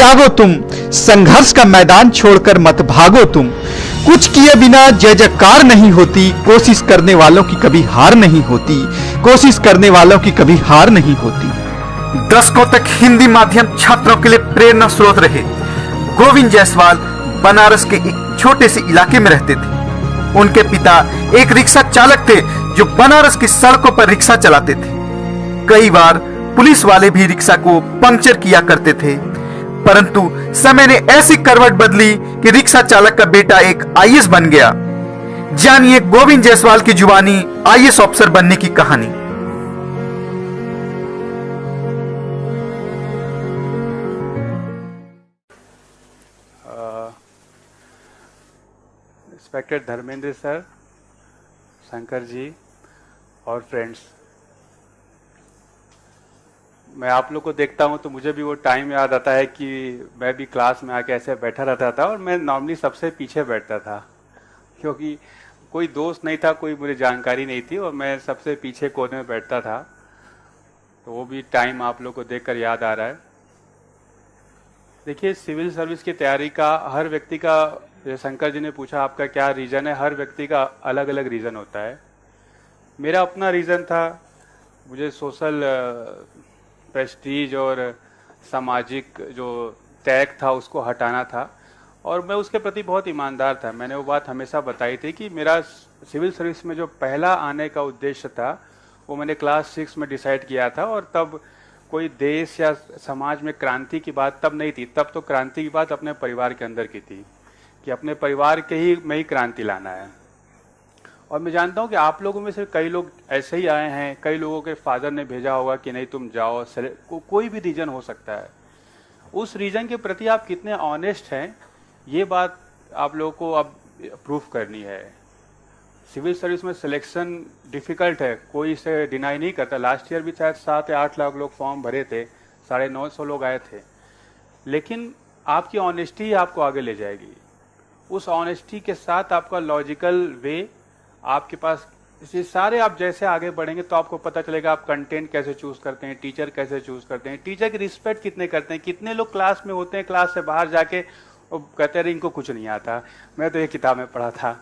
त्यागो तुम, संघर्ष का मैदान छोड़कर मत भागो तुम। कुछ किए बिना जय जयकार नहीं होती, कोशिश करने वालों की कभी हार नहीं होती, कोशिश करने वालों की कभी हार नहीं होती। दशकों तक हिंदी माध्यम छात्रों के लिए प्रेरणा स्रोत रहे। गोविंद जायसवाल बनारस के एक छोटे से इलाके में रहते थे। उनके पिता एक रिक्शा चालक थे जो बनारस की सड़कों पर रिक्शा चलाते थे। कई बार पुलिस वाले भी रिक्शा को पंक्चर किया करते थे, परंतु समय ने ऐसी करवट बदली कि रिक्शा चालक का बेटा एक आईएएस बन गया। जानिए गोविंद जायसवाल की जुबानी आईएएस ऑफिसर बनने की कहानी। इंस्पेक्टर धर्मेंद्र सर, शंकर जी और फ्रेंड्स, मैं आप लोग को देखता हूं तो मुझे भी वो टाइम याद आता है कि मैं भी क्लास में आके ऐसे बैठा रहता था और मैं नॉर्मली सबसे पीछे बैठता था, क्योंकि कोई दोस्त नहीं था, कोई मुझे जानकारी नहीं थी और मैं सबसे पीछे कोने में बैठता था। तो वो भी टाइम आप लोग को देखकर याद आ रहा है। देखिए, सिविल सर्विस की तैयारी का हर व्यक्ति का, शंकर जी ने पूछा आपका क्या रीज़न है, हर व्यक्ति का अलग अलग रीज़न होता है। मेरा अपना रीज़न था, मुझे सोशल प्रेस्टीज और सामाजिक जो टैग था उसको हटाना था और मैं उसके प्रति बहुत ईमानदार था। मैंने वो बात हमेशा बताई थी कि मेरा सिविल सर्विस में जो पहला आने का उद्देश्य था वो मैंने क्लास 6 में डिसाइड किया था और तब कोई देश या समाज में क्रांति की बात तब नहीं थी। तब तो क्रांति की बात अपने परिवार के अंदर की थी कि अपने परिवार के ही में ही क्रांति लाना है। और मैं जानता हूँ कि आप लोगों में से कई लोग ऐसे ही आए हैं, कई लोगों के फादर ने भेजा होगा कि नहीं तुम जाओ, कोई भी रीजन हो सकता है। उस रीजन के प्रति आप कितने ऑनेस्ट हैं, ये बात आप लोगों को अब प्रूफ करनी है। सिविल सर्विस में सिलेक्शन डिफ़िकल्ट है, कोई इसे डिनाई नहीं करता। लास्ट ईयर भी शायद 7 या 8 लाख लोग फॉर्म भरे थे, 950 लोग आए थे, लेकिन आपकी ऑनेस्टी ही आपको आगे ले जाएगी। उस ऑनेस्टी के साथ आपका लॉजिकल वे आपके पास, इसे सारे आप जैसे आगे बढ़ेंगे तो आपको पता चलेगा आप कंटेंट कैसे चूज करते हैं, टीचर कैसे चूज करते हैं, टीचर की रिस्पेक्ट कितने करते हैं। कितने लोग क्लास में होते हैं, क्लास से बाहर जाके कहते रहे इनको कुछ नहीं आता। मैं तो ये किताब में पढ़ा था,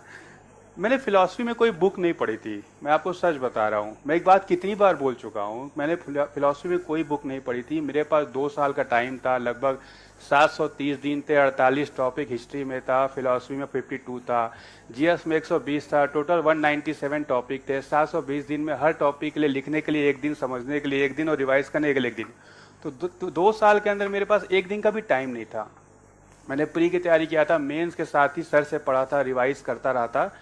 मैंने फिलॉसफी में कोई बुक नहीं पढ़ी थी, मैं आपको सच बता रहा हूँ। मैं एक बात कितनी बार बोल चुका हूँ, मैंने फिलॉसफी में कोई बुक नहीं पढ़ी थी। मेरे पास 2 साल का टाइम था, लगभग 730 दिन थे, 48 टॉपिक हिस्ट्री में था, फिलॉसफी में 52 था, जीएस में 120 था, टोटल 197 टॉपिक थे। 720 दिन में हर टॉपिक के लिए लिखने के लिए 1 दिन, समझने के लिए 1 दिन और रिवाइज करने के लिए 1 दिन। तो 2 साल के अंदर मेरे पास 1 दिन का भी टाइम नहीं था। मैंने प्री की तैयारी किया था, मेंस के साथ ही सर से पढ़ा था, रिवाइज करता रहा था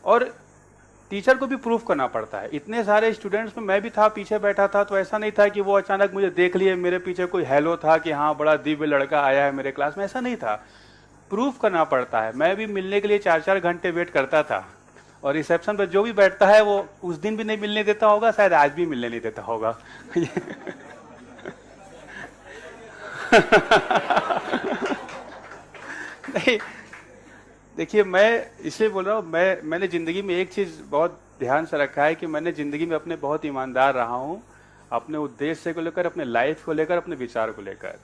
और टीचर को भी प्रूफ करना पड़ता है। इतने सारे स्टूडेंट्स में मैं भी था, पीछे बैठा था, तो ऐसा नहीं था कि वो अचानक मुझे देख लिए, मेरे पीछे कोई हेलो था कि हाँ बड़ा दिव्य लड़का आया है मेरे क्लास में, ऐसा नहीं था। प्रूफ करना पड़ता है। मैं भी मिलने के लिए 4-4 घंटे वेट करता था और रिसेप्शन पर जो भी बैठता है वो उस दिन भी नहीं मिलने देता होगा, शायद आज भी मिलने नहीं देता होगा। नहीं, देखिए, मैं इसलिए बोल रहा हूँ, मैंने ज़िंदगी में एक चीज़ बहुत ध्यान से रखा है कि मैंने ज़िंदगी में अपने बहुत ईमानदार रहा हूँ, अपने उद्देश्य को लेकर, अपने लाइफ को लेकर, अपने विचार को लेकर।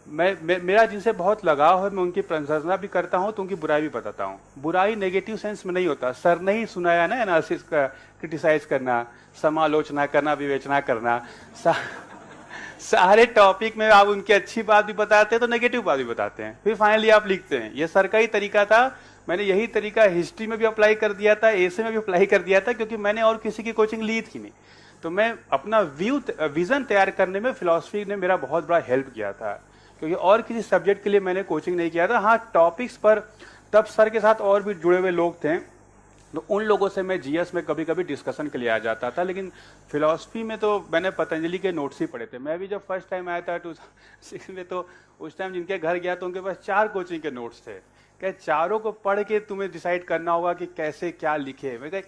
मेरा जिनसे बहुत लगाव है, मैं उनकी प्रशंसा भी करता हूँ तो उनकी बुराई भी बताता हूँ। बुराई नेगेटिव सेंस में नहीं होता। सर ने ही सुनाया ना, एनालिसिस का, क्रिटिसाइज करना, समालोचना करना, विवेचना करना, सारे टॉपिक में आप उनकी अच्छी बात भी बताते हैं तो नेगेटिव बात भी बताते हैं, फिर फाइनली आप लिखते हैं। ये सर का ही तरीका था, मैंने यही तरीका हिस्ट्री में भी अप्लाई कर दिया था, एसे में भी अप्लाई कर दिया था, क्योंकि मैंने और किसी की कोचिंग ली थी नहीं। तो मैं अपना विजन तैयार करने में फिलॉसफी ने मेरा बहुत बड़ा हेल्प किया था, क्योंकि और किसी सब्जेक्ट के लिए मैंने कोचिंग नहीं किया था। हाँ, टॉपिक्स पर तब सर के साथ और भी जुड़े हुए लोग थे, तो उन लोगों से मैं जीएस में कभी कभी डिस्कशन के लिए आ जाता था, लेकिन फिलॉसफी में तो मैंने पतंजलि के नोट्स ही पढ़े थे। मैं भी जब फर्स्ट टाइम आया था 2006 में, तो उस टाइम जिनके घर गया तो उनके पास 4 कोचिंग के नोट्स थे। क्या चारों को पढ़ के तुम्हें डिसाइड करना होगा कि कैसे क्या लिखे। मैं कहा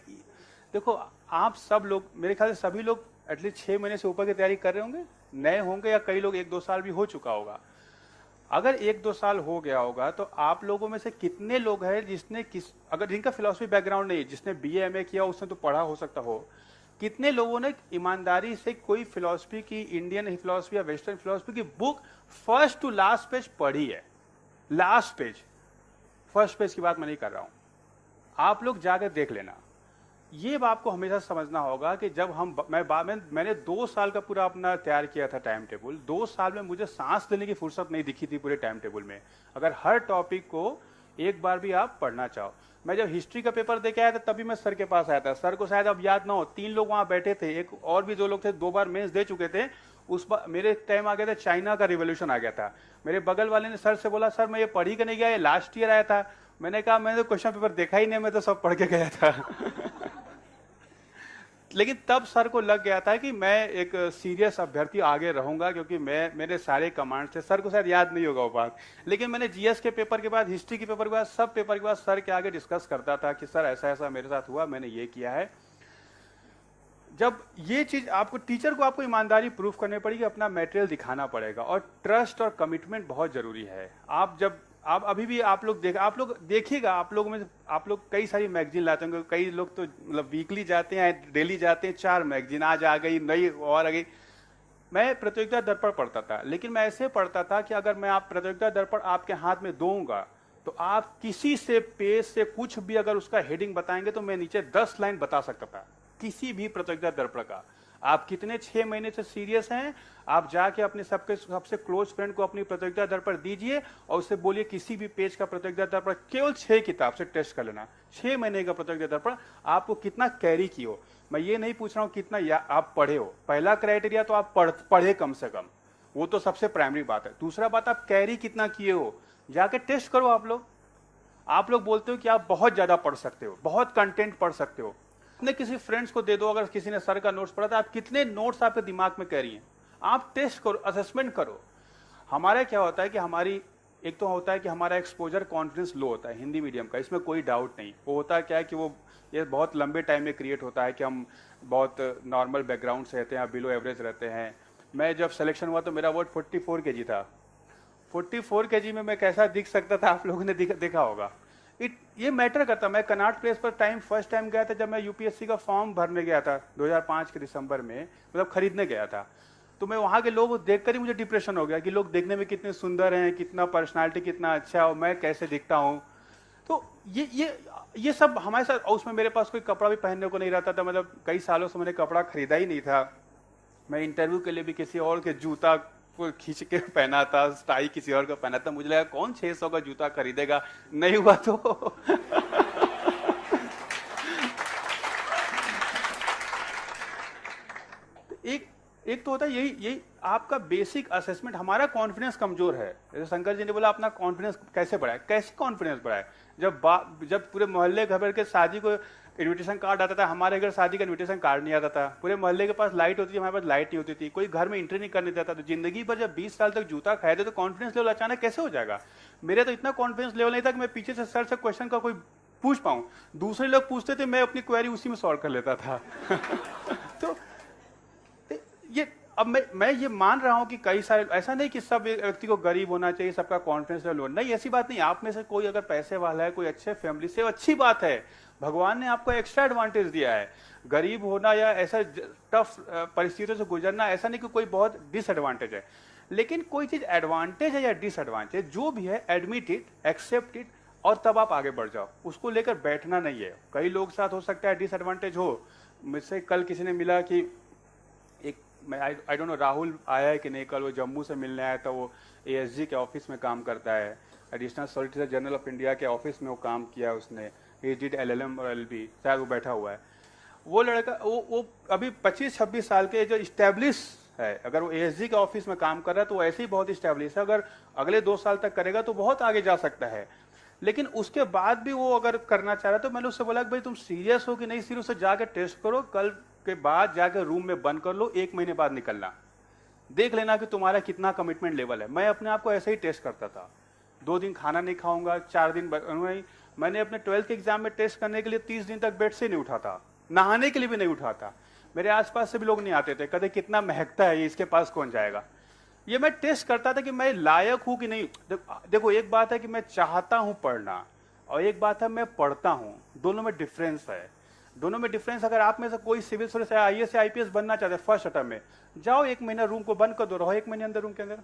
देखो, आप सब लोग, मेरे ख्याल से सभी लोग एटलीस्ट 6 महीने से ऊपर की तैयारी कर रहे होंगे, नए होंगे, या कई लोग 1-2 साल भी हो चुका होगा। अगर 1-2 साल हो गया होगा तो आप लोगों में से कितने लोग हैं जिसने अगर जिनका फिलॉसफी बैकग्राउंड नहीं है, जिसने बीए एमए किया, उसने तो पढ़ा हो सकता हो, कितने लोगों ने ईमानदारी से कोई फिलॉसफी की, इंडियन फिलॉसफी या वेस्टर्न फिलॉसफी की book first to last page पढ़ी है? लास्ट पेज, फर्स्ट पेज की बात मैं नहीं कर रहा हूं, आप लोग जाकर देख लेना। ये आपको हमेशा समझना होगा कि जब मैंने 2 साल का पूरा अपना तैयार किया था टाइम टेबल। 2 साल में मुझे सांस लेने की फुर्सत नहीं दिखी थी पूरे टाइम टेबल में, अगर हर टॉपिक को एक बार भी आप पढ़ना चाहो। मैं जब हिस्ट्री का पेपर दे के आया था तभी मैं सर के पास आया था। सर को शायद अब याद ना हो, 3 लोग वहां बैठे थे, एक और भी 2 लोग थे, 2 बार मेंस दे चुके थे। उस बार मेरे टाइम आ गया था, चाइना का रिवॉल्यूशन आ गया था। मेरे बगल वाले ने सर से बोला, सर मैं ये पढ़ ही के नहीं गया, ये लास्ट ईयर आया था। मैंने कहा मैंने तो क्वेश्चन पेपर देखा ही नहीं, मैं तो सब पढ़ के गया था। लेकिन तब सर को लग गया था कि मैं एक सीरियस अभ्यर्थी आगे रहूंगा, क्योंकि मेरे सारे कमांड थे। सर को शायद याद नहीं होगा वो बात, लेकिन मैंने जीएस के पेपर के बाद, हिस्ट्री के पेपर के बाद, सब पेपर के बाद सर के आगे डिस्कस करता था कि सर ऐसा ऐसा मेरे साथ हुआ, मैंने ये किया है। जब ये चीज आपको, टीचर को आपको ईमानदारी प्रूफ करनी पड़ेगी, अपना मटेरियल दिखाना पड़ेगा, और ट्रस्ट और कमिटमेंट बहुत जरूरी है। आप अभी भी आप लोग देखिएगा, आप लोग कई सारी मैगजीन लाते होंगे। कई लोग तो मतलब वीकली जाते हैं, डेली जाते हैं, 4 मैगजीन, आज आ गई नई और आ गई। मैं प्रतियोगिता दर्पण पढ़ता था, लेकिन मैं ऐसे पढ़ता था कि अगर मैं आप प्रतियोगिता दर्पण आपके हाथ में दूंगा तो आप किसी से पेज से कुछ भी अगर उसका हेडिंग बताएंगे तो मैं नीचे 10 लाइन बता सकता था, किसी भी प्रतियोगिता दर्पण का। आप कितने 6 महीने से सीरियस हैं, आप जाके अपने सबसे क्लोज फ्रेंड को अपनी प्रतियोगिता दर्पण दीजिए और उससे बोलिए किसी भी पेज का प्रतियोगिता दर्पण केवल 6 किताब से टेस्ट कर लेना। 6 महीने का प्रतियोगिता दर्पण आपको कितना कैरी की हो। मैं ये नहीं पूछ रहा हूं कितना आप पढ़े हो, पहला क्राइटेरिया तो आप पढ़े कम से कम, वो तो सबसे प्राइमरी बात है। दूसरा बात, आप कैरी कितना किए हो, जाके टेस्ट करो। आप लोग बोलते हो कि आप बहुत ज्यादा पढ़ सकते हो, बहुत कंटेंट पढ़ सकते हो, अपने किसी फ्रेंड्स को दे दो। अगर किसी ने सर का नोट्स पढ़ा था, आप कितने नोट्स आपके दिमाग में कैरी हैं, आप टेस्ट करो, असेसमेंट करो। हमारा क्या होता है कि एक तो होता है कि हमारा एक्सपोजर कॉन्फिडेंस लो होता है हिंदी मीडियम का, इसमें कोई डाउट नहीं। वो होता है क्या है कि ये बहुत लंबे टाइम में क्रिएट होता है कि हम बहुत नॉर्मल बैकग्राउंड से रहते हैं, बिलो एवरेज रहते हैं। मैं जब सिलेक्शन हुआ तो मेरा वेट 44 kg था। 44 kg में मैं कैसा दिख सकता था, आप लोगों ने देखा होगा। ये मैटर करता। मैं कनॉट प्लेस पर फर्स्ट टाइम गया था जब मैं यूपीएससी का फॉर्म भरने गया था 2005 के दिसंबर में, मतलब खरीदने गया था। तो मैं वहाँ के लोग देखकर ही मुझे डिप्रेशन हो गया कि लोग देखने में कितने सुंदर हैं, कितना पर्सनालिटी कितना अच्छा है, और मैं कैसे दिखता हूँ। तो ये सब हमारे साथ। और उसमें मेरे पास कोई कपड़ा भी पहनने को नहीं रहता था, मतलब कई सालों से मैंने कपड़ा खरीदा ही नहीं था। मैं इंटरव्यू के लिए भी किसी और के जूता को खींच के पहना था, टाई किसी और का पहना था। मुझे लगा कौन 600 का जूता खरीदेगा, नहीं हुआ तो एक तो होता है यही आपका बेसिक असेसमेंट। हमारा कॉन्फिडेंस कमजोर है। जैसे शंकर जी ने बोला अपना कॉन्फिडेंस कैसे बढ़ाए, कैसे कॉन्फिडेंस बढ़ाए। जब पूरे मोहल्ले घर के शादी को इनविटेशन कार्ड आता था, हमारे घर शादी का इनविटेशन कार्ड नहीं आता था। पूरे मोहल्ले के पास लाइट होती थी, हमारे पास लाइट नहीं होती थी। कोई घर में एंट्री नहीं करने देता। तो जिंदगी भर जब 20 साल तक जूता खाए थे तो कॉन्फिडेंस लेवल अचानक कैसे हो जाएगा। मेरे तो इतना कॉन्फिडेंस लेवल नहीं था कि मैं पीछे से सर से क्वेश्चन का कोई पूछ पाऊं। दूसरे लोग पूछते थे, मैं अपनी क्वेरी उसी में सॉल्व कर लेता था। तो ये अब मैं ये मान रहा हूं कि कई सारे, ऐसा नहीं कि सब व्यक्ति को गरीब होना चाहिए, सबका कॉन्फिडेंस लेवल नहीं, ऐसी बात नहीं। आप में से कोई अगर पैसे वाला है, कोई अच्छे फैमिली से, अच्छी बात है, भगवान ने आपको एक्स्ट्रा एडवांटेज दिया है। गरीब होना या ऐसा टफ परिस्थितियों से गुजरना ऐसा नहीं कि कोई बहुत डिसएडवांटेज है। लेकिन कोई चीज एडवांटेज है या डिसएडवांटेज, जो भी है, एडमिट इट, एक्सेप्ट इट, और तब आप आगे बढ़ जाओ। उसको लेकर बैठना नहीं है। कई लोग साथ हो सकता है डिसएडवांटेज हो। मुझसे कल किसी ने मिला कि आई डोंट नो राहुल आया है कि नहीं, कल वो जम्मू से मिलने आया था। वो एएसजी के ऑफिस में काम करता है, additional solicitor general of India के ऑफिस में वो काम किया उसने। ही डिड LLM और LLB, शायद वो बैठा हुआ है। वो लड़का वो अभी 25-26 साल के, जो स्टैब्लिश है। अगर वो एएसजी के ऑफिस में काम कर रहा है तो वो ऐसे ही बहुत स्टैब्लिश है। अगर अगले 2 साल तक करेगा तो बहुत आगे जा सकता है। लेकिन उसके बाद भी वो अगर करना चाह रहा है तो मैंने उससे बोला कि भाई तुम सीरियस हो कि नहीं सीरियस हो, जाकर टेस्ट करो। कल के बाद जाकर रूम में बंद कर लो, 1 महीने बाद निकलना, देख लेना कि तुम्हारा कितना कमिटमेंट लेवल है। मैं अपने आप को ऐसे ही टेस्ट करता था। 2 दिन खाना नहीं खाऊंगा, 4 दिन मैंने अपने 12th के एग्जाम में टेस्ट करने के लिए 30 दिन तक बेड से नहीं उठा था, नहाने के लिए भी नहीं उठा था। मेरे आसपास से भी लोग नहीं आते थे, कहते कितना महकता है ये, इसके पास कौन जाएगा। ये मैं टेस्ट करता था कि मैं लायक हूं कि नहीं। देखो, एक बात है कि मैं चाहता हूं पढ़ना, और एक बात है मैं पढ़ता हूं, दोनों में डिफरेंस है। दोनों में डिफरेंस, अगर आप में से कोई सिविल सर्विस या IAS या IPS बनना चाहते हैं फर्स्ट अटेम्प्ट में, जाओ 1 महीना रूम को बंद कर दो, रहो 1 महीने अंदर रूम के अंदर,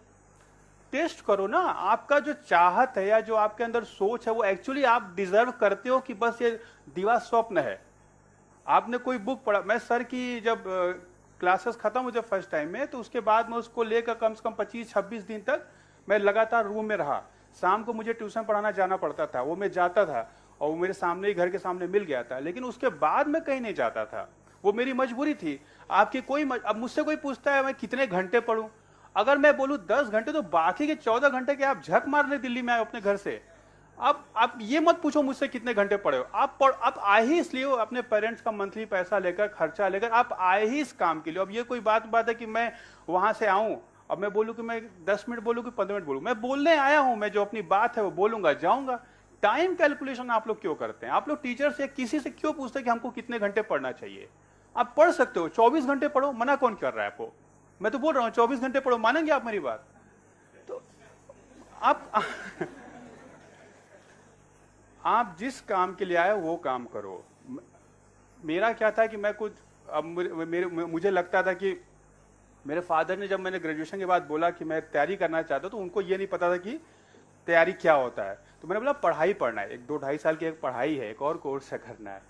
टेस्ट करो ना। आपका जो चाहत है या जो आपके अंदर सोच है वो एक्चुअली आप डिजर्व करते हो कि बस ये दीवा स्वप्न है। आपने कोई बुक पढ़ा, मैं सर की जब क्लासेस खत्म हो जब फर्स्ट टाइम में, तो उसके बाद मैं उसको लेकर कम से कम 25-26 दिन तक मैं लगातार रूम में रहा। शाम को मुझे ट्यूशन पढ़ाना जाना पड़ता था, वो मैं जाता था और वो मेरे सामने ही घर के सामने मिल गया था, लेकिन उसके बाद मैं कहीं नहीं जाता था, वो मेरी मजबूरी थी। आपकी कोई अब मुझसे कोई पूछता है मैं कितने घंटे पढ़ूं, अगर मैं बोलूं 10 घंटे तो बाकी के 14 घंटे के आप झक मारने दिल्ली में आए अपने घर से। अब आप ये मत पूछो मुझसे कितने घंटे पढ़े हो, आप आए ही इसलिए हो, अपने पेरेंट्स का मंथली पैसा लेकर, खर्चा लेकर आप आए ही इस काम के लिए। अब ये कोई बात है कि मैं वहां से आऊं, अब मैं बोलूं कि मैं 10 मिनट बोलूं कि 15 मिनट बोलूं, मैं बोलने आया हूं, मैं जो अपनी बात है वो बोलूंगा, जाऊंगा। टाइम कैलकुलेशन आप लोग क्यों करते हैं? आप लोग टीचर से किसी से क्यों पूछते हैं कि हमको कितने घंटे पढ़ना चाहिए? आप पढ़ सकते हो, 24 घंटे पढ़ो, मना कौन कर रहा है आपको? मैं तो बोल रहा हूं 24 घंटे पढ़ो, मानेंगे आप मेरी बात? तो आप जिस काम के लिए आए वो काम करो। मेरा क्या था कि मैं कुछ, अब मुझे लगता था कि मेरे फादर ने जब मैंने ग्रेजुएशन के बाद बोला कि मैं तैयारी करना चाहता हूं, तो उनको ये नहीं पता था कि तैयारी क्या होता है। तो मैंने बोला पढ़ाई पढ़ना है, 1-2-2.5 साल की एक पढ़ाई है, एक और कोर्स है करना है।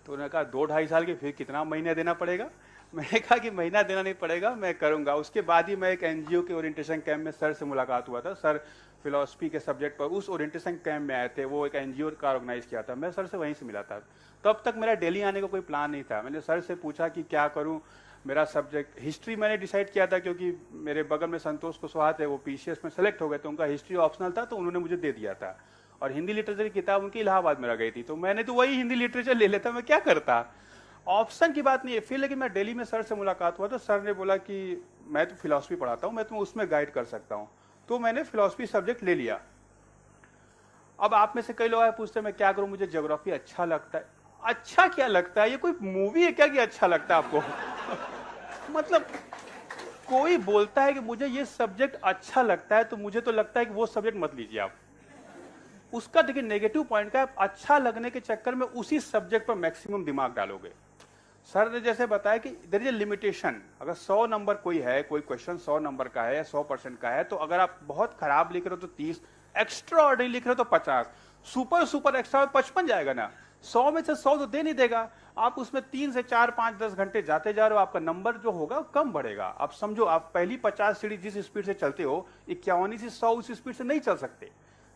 तो उन्होंने कहा 2-2.5 साल के फिर कितना महीना देना पड़ेगा? मैंने कहा कि महीना देना नहीं पड़ेगा, मैं करूंगा। उसके बाद ही मैं एक NGO के ओरिएंटेशन कैंप में सर से मुलाकात हुआ था। सर फिलॉसफी के सब्जेक्ट पर उस ओरिएंटेशन कैंप में आए थे, वो एक NGO का ऑर्गेनाइज किया था, मैं सर से वहीं से मिला था। तब तक मेरा दिल्ली आने का कोई प्लान नहीं था। मैंने सर से पूछा कि क्या करूं, मेरा सब्जेक्ट हिस्ट्री मैंने डिसाइड किया था, क्योंकि मेरे बगल में संतोष कुशवाहा थे, वो PCS में सेलेक्ट हो गए, तो उनका हिस्ट्री ऑप्शनल था, तो उन्होंने मुझे दे दिया था। और हिंदी लिटरेचर की किताब उनकी इलाहाबाद में रह गई थी, तो मैंने तो वही हिंदी लिटरेचर ले लेता, मैं क्या करता, ऑप्शन की बात नहीं है। फिर लेकिन मैं दिल्ली में सर से मुलाकात हुआ, तो सर ने बोला कि मैं तो फिलॉसफी पढ़ाता हूँ, मैं तुम्हें उसमें गाइड कर सकता हूँ। तो मैंने फिलॉसफी सब्जेक्ट ले लिया। अब आप में से कई लोग पूछते हैं मैं क्या करूं, मुझे ज्योग्राफी अच्छा लगता है। अच्छा क्या लगता है? ये कोई मूवी है क्या कि अच्छा लगता है आपको? मतलब कोई बोलता है कि मुझे ये सब्जेक्ट अच्छा लगता है, तो मुझे तो लगता है कि वो सब्जेक्ट मत लीजिए आप। उसका देखिए नेगेटिव पॉइंट का, आप अच्छा लगने के चक्कर में उसी सब्जेक्ट पर मैक्सिमम दिमाग डालोगे। सर ने जैसे बताया कि देयर इज ए लिमिटेशन। अगर 100 नंबर कोई है, कोई क्वेश्चन 100 नंबर का है या 100% का है, तो अगर आप बहुत खराब लिख रहे हो तो 30, एक्स्ट्रा ऑर्डिनरी लिख रहे हो तो 50, सुपर एक्स्ट्रा 55 जाएगा ना। 100 में से 100 तो दे नहीं देगा। आप उसमें 3 से 4, 5, 10 घंटे जाते जा रहे हो, आपका नंबर जो होगा कम बढ़ेगा। आप समझो, आप पहली 50 सीढ़ी जिस स्पीड से चलते हो, 51 से 100 उस स्पीड से नहीं चल सकते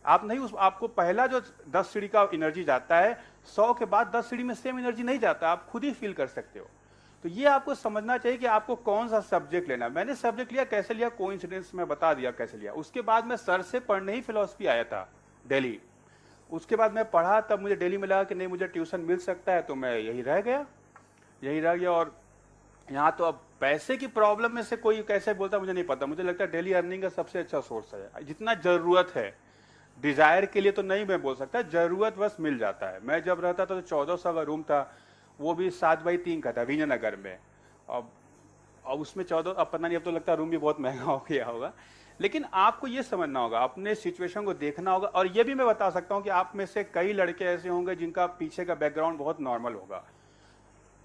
आप। नहीं, उस आपको पहला जो 10 सीढ़ी का एनर्जी जाता है, 100 के बाद 10 सीढ़ी में सेम एनर्जी नहीं जाता, आप खुद ही फील कर सकते हो। तो ये आपको समझना चाहिए कि आपको कौन सा सब्जेक्ट लेना। मैंने सब्जेक्ट लिया, कैसे लिया कोइंसिडेंस में बता दिया कैसे लिया। उसके बाद मैं सर से पढ़ने ही फिलॉसफी आया था दिल्ली। उसके बाद मैं पढ़ा, तब मुझे दिल्ली में लगा कि नहीं मुझे ट्यूशन मिल सकता है, तो मैं यही रह गया। और यहाँ तो अब पैसे की प्रॉब्लम में से कोई कैसे बोलता मुझे नहीं पता। मुझे लगता है डेली अर्निंग का सबसे अच्छा सोर्स है। जितना जरूरत है, डिजायर के लिए तो नहीं मैं बोल सकता, जरूरत बस मिल जाता है। मैं जब रहता था तो 1400 का रूम था, वो भी 7x3 का था विजयनगर में। अब उसमें 14, अब पता नहीं, अब तो लगता है रूम भी बहुत महंगा हो गया होगा। लेकिन आपको ये समझना होगा, अपने सिचुएशन को देखना होगा। और ये भी मैं बता सकता हूँ कि आप में से कई लड़के ऐसे होंगे जिनका पीछे का बैकग्राउंड बहुत नॉर्मल होगा।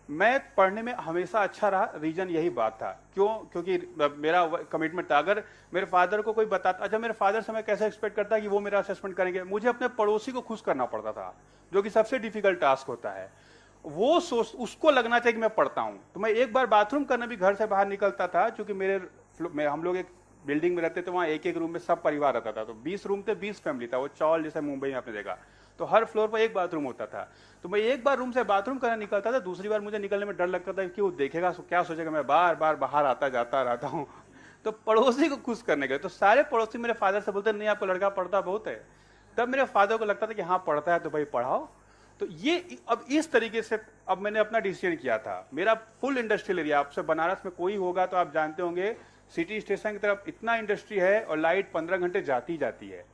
मैं पढ़ने में हमेशा अच्छा रहा, रीजन यही बात था। क्यों? क्योंकि मेरा कमिटमेंट था। अगर मेरे फादर को कोई बताता, अच्छा मेरे फादर से मैं कैसे एक्सपेक्ट करता कि वो मेरा असेसमेंट करेंगे? मुझे अपने पड़ोसी को खुश करना पड़ता था, जो कि सबसे डिफिकल्ट टास्क होता है। वो सोच, उसको लगना चाहिए कि मैं पढ़ता हूँ। तो मैं एक बार बाथरूम करने भी घर से बाहर निकलता था, क्योंकि हम लोग एक बिल्डिंग में रहते थे, वहाँ एक रूम में सब परिवार रहता था। तो 20 रूम थे, 20 फैमिली था। वो चौल जैसे मुंबई में आपने देखा, तो हर फ्लोर पर एक बाथरूम होता था। तो मैं एक बार रूम से बाथरूम करने निकलता था, दूसरी बार मुझे निकलने में डर लगता था कि वो देखेगा, क्या सोचेगा, मैं बार बार बाहर आता जाता रहता हूँ। तो पड़ोसी को खुश करने गए, तो सारे पड़ोसी मेरे फादर से बोलते नहीं आपको लड़का पढ़ता बहुत है। तब मेरे फादर को लगता था कि हाँ पढ़ता है तो भाई पढ़ाओ। तो ये अब इस तरीके से अब मैंने अपना डिसीजन किया था। मेरा फुल इंडस्ट्रियल एरिया, आपसे बनारस में कोई होगा तो आप जानते होंगे, सिटी स्टेशन की तरफ इतना इंडस्ट्री है और लाइट 15 घंटे जाती है।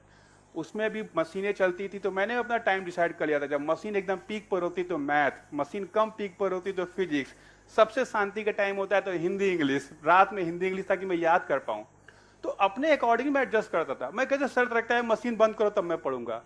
उसमें भी मशीनें चलती थी। तो मैंने अपना टाइम डिसाइड कर लिया था, जब मशीन एकदम पीक पर होती तो मैथ, मशीन कम पीक पर होती तो फिजिक्स, सबसे शांति का टाइम होता है तो हिंदी इंग्लिश, रात में हिंदी इंग्लिश ताकि मैं याद कर पाऊँ। तो अपने अकॉर्डिंग मैं एडजस्ट करता था। मैं कैसे शर्त रखता है मशीन बंद करो तब मैं पढ़ूंगा।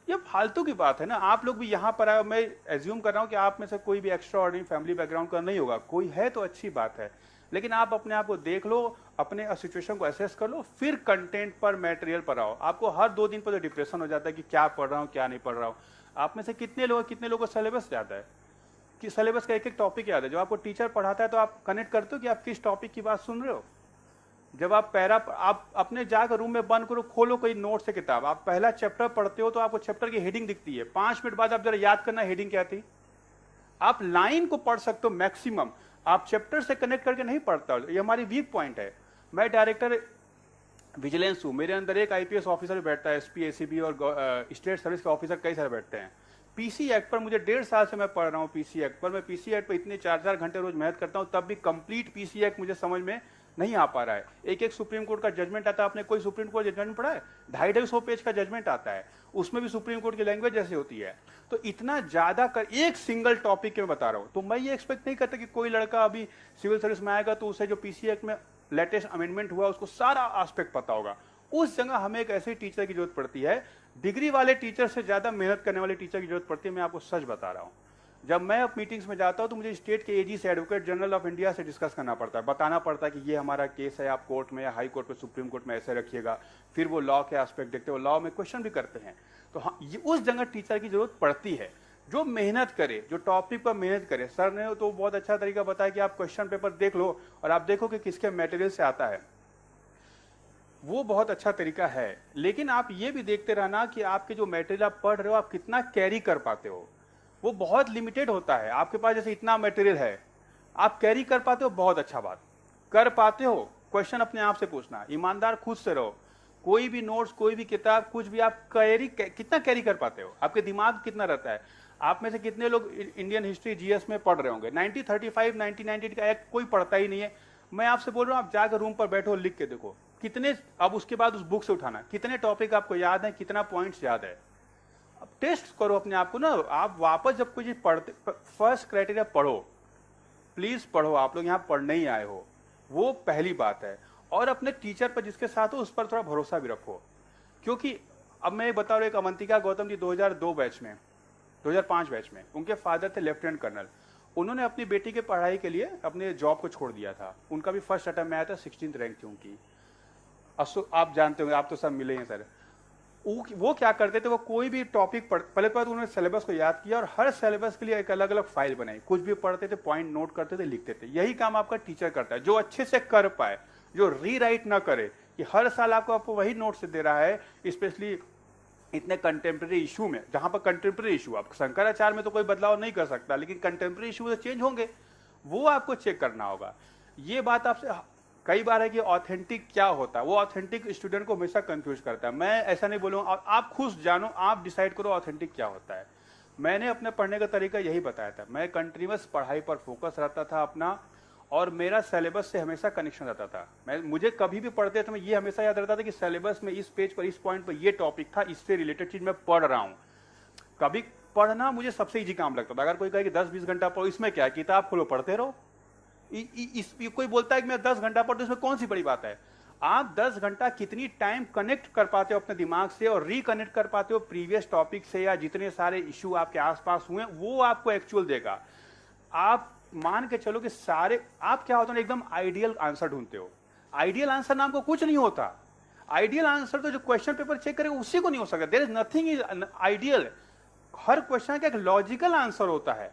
ये फालतू की बात है ना। आप लोग भी यहाँ पर आए, मैं एज्यूम कर रहा हूँ कि आप में से कोई भी एक्स्ट्रा ऑर्डिनरी फैमिली बैकग्राउंड का नहीं होगा, कोई है तो अच्छी बात है, लेकिन आप अपने आप को देख लो, अपने सिचुएशन को असेस कर लो, फिर कंटेंट पर, मटेरियल पर आओ। आपको हर 2 दिन पर तो डिप्रेशन हो जाता है कि क्या पढ़ रहा हूँ क्या नहीं पढ़ रहा हूँ। आप में से कितने लोगों को सिलेबस याद है, कि सिलेबस का एक एक टॉपिक याद है? जब आपको टीचर पढ़ाता है तो आप कनेक्ट करते हो कि आप किस टॉपिक की बात सुन रहे हो। जब आप आप अपने जाकर रूम में बंद करो, खोलो कोई नोट से किताब, आप पहला चैप्टर पढ़ते हो तो आपको चैप्टर की हेडिंग दिखती है, 5 मिनट बाद आप जरा याद करना हेडिंग क्या थी। आप लाइन को पढ़ सकते हो मैक्सिमम, आप चैप्टर से कनेक्ट करके नहीं पढ़ता। ये हमारी वीक पॉइंट है। मैं डायरेक्टर विजिलेंस हूँ, मेरे अंदर एक IPS ऑफिसर बैठता है, SP ACB और स्टेट सर्विस के ऑफिसर कई सारे बैठते हैं। PC एक्ट पर मुझे 1.5 साल से मैं पढ़ रहा हूँ। PC एक्ट पर मैं PC एक्ट पर इतने 4-4 घंटे रोज मेहनत करता हूँ, तब भी कंप्लीट PC एक्ट मुझे समझ में नहीं आ पा रहा है। एक सुप्रीम कोर्ट का जजमेंट आता है, आपने कोई सुप्रीम कोर्ट जजमेंट पढ़ा है? 250 पेज का जजमेंट आता है, उसमें भी सुप्रीम कोर्ट की लैंग्वेज जैसी होती है। तो इतना ज्यादा कर एक सिंगल टॉपिक के मैं बता रहा हूँ, तो मैं ये एक्सपेक्ट नहीं करता कि कोई लड़का अभी सिविल सर्विस में आएगा तो उसे जो PC एक्ट में लेटेस्ट अमेंडमेंट हुआ उसको सारा एस्पेक्ट पता होगा। उस जगह हमें एक ऐसे टीचर की जरूरत पड़ती है, डिग्री वाले टीचर से ज्यादा मेहनत करने वाले टीचर की जरूरत पड़ती है। मैं आपको सच बता रहा हूँ, जब मैं अब मीटिंग्स में जाता हूं तो मुझे स्टेट के AG से, एडवोकेट जनरल ऑफ इंडिया से डिस्कस करना पड़ता है, बताना पड़ता है कि ये हमारा केस है, आप कोर्ट में या हाई कोर्ट में, सुप्रीम कोर्ट में ऐसे रखिएगा। फिर वो लॉ के एस्पेक्ट देखते हो, लॉ में क्वेश्चन भी करते हैं। तो हाँ, ये उस जगह टीचर की जरूरत पड़ती है जो मेहनत करे, जो टॉपिक पर मेहनत करे। सर ने तो बहुत अच्छा तरीका बताया कि आप क्वेश्चन पेपर देख लो और आप देखो कि किसके मटेरियल से आता है, वो बहुत अच्छा तरीका है। लेकिन आप ये भी देखते रहना कि आपके जो मटेरियल आप पढ़ रहे हो आप कितना कैरी कर पाते हो, वो बहुत लिमिटेड होता है। आपके पास जैसे इतना मटेरियल है, आप कैरी कर पाते हो, बहुत अच्छा बात, कर पाते हो। क्वेश्चन अपने आप से पूछना, ईमानदार खुद से रहो। कोई भी नोट्स, कोई भी किताब, कुछ भी आप कितना कैरी कर पाते हो, आपके दिमाग कितना रहता है। आप में से कितने लोग इंडियन हिस्ट्री GS में पढ़ रहे होंगे? 1935 1998 का एक्ट कोई पढ़ता ही नहीं है। मैं आपसे बोल रहा हूँ, आप जाकर रूम पर बैठो, लिख के देखो कितने, अब उसके बाद उस बुक से उठाना कितने टॉपिक आपको याद है, कितना पॉइंट्स याद है। अब टेस्ट करो अपने आप को ना। आप वापस जब कोई चीज पढ़ते, फर्स्ट क्राइटेरिया पढ़ो, प्लीज पढ़ो। आप लोग यहाँ पढ़ने ही आए हो, वो पहली बात है। और अपने टीचर पर जिसके साथ हो उस पर थोड़ा भरोसा भी रखो, क्योंकि अब मैं बता रहा हूँ, एक अवंतिका गौतम जी 2002 बैच में, 2005 बैच में, उनके फादर थे लेफ्टिनेंट कर्नल। उन्होंने अपनी बेटी के पढ़ाई के लिए अपने जॉब को छोड़ दिया था। उनका भी फर्स्ट अटेम्प्ट में आया था, 16th रैंक थी उनकी। आप जानते होंगे, आप तो सब मिले हैं सर। वो क्या करते थे, वो कोई भी टॉपिक पहले तो उन्होंने सिलेबस को याद किया और हर सिलेबस के लिए एक अलग अलग फाइल बनाई। कुछ भी पढ़ते थे, पॉइंट नोट करते थे, लिखते थे। यही काम आपका टीचर करता है, जो अच्छे से कर पाए, जो रीराइट ना करे कि हर साल आपको वही नोट्स दे रहा है। स्पेशली इतने कंटेम्प्रेरी इशू में, जहां पर कंटेम्प्रेरी इशू, आप शंकराचार्य में तो कोई बदलाव नहीं कर सकता, लेकिन कंटेम्प्रेरी इशू तो चेंज होंगे, वो आपको चेक करना होगा। ये बात आपसे कई बार है कि ऑथेंटिक क्या होता है, वो ऑथेंटिक स्टूडेंट को हमेशा कंफ्यूज करता है। मैं ऐसा नहीं बोलूँगा, आप खुद जानो, आप डिसाइड करो ऑथेंटिक क्या होता है। मैंने अपने पढ़ने का तरीका यही बताया था, मैं कंटिन्यूअस पढ़ाई पर फोकस रहता था अपना, और मेरा सिलेबस से हमेशा कनेक्शन रहता था। मुझे कभी भी पढ़ते थे, मैं ये हमेशा याद रहता था कि सिलेबस में इस पेज पर, इस पॉइंट पर ये टॉपिक था, इससे रिलेटेड चीज मैं पढ़ रहा हूँ। कभी पढ़ना मुझे सबसे ईजी काम लगता था। अगर कोई कहे कि 10-20 घंटा पढ़ो, इसमें क्या, किताब खोलो पढ़ते रहो। कोई बोलता है कि मैं 10 घंटा पढ़ता हूं, इसमें कौन सी बड़ी बात है। आप 10 घंटा कितनी टाइम कनेक्ट कर पाते हो अपने दिमाग से और रिकनेक्ट कर पाते हो प्रीवियस टॉपिक से, या जितने सारे इश्यू आपके आसपास हुए, वो आपको एक्चुअल देगा। आप मान के चलो कि सारे, आप क्या होता है, एकदम आइडियल आंसर ढूंढते हो। आइडियल आंसर नाम को कुछ नहीं होता। आइडियल आंसर तो जो क्वेश्चन पेपर चेक करेगा उसी को नहीं हो सकता। There is nothing is ideal. हर क्वेश्चन का एक लॉजिकल आंसर होता है।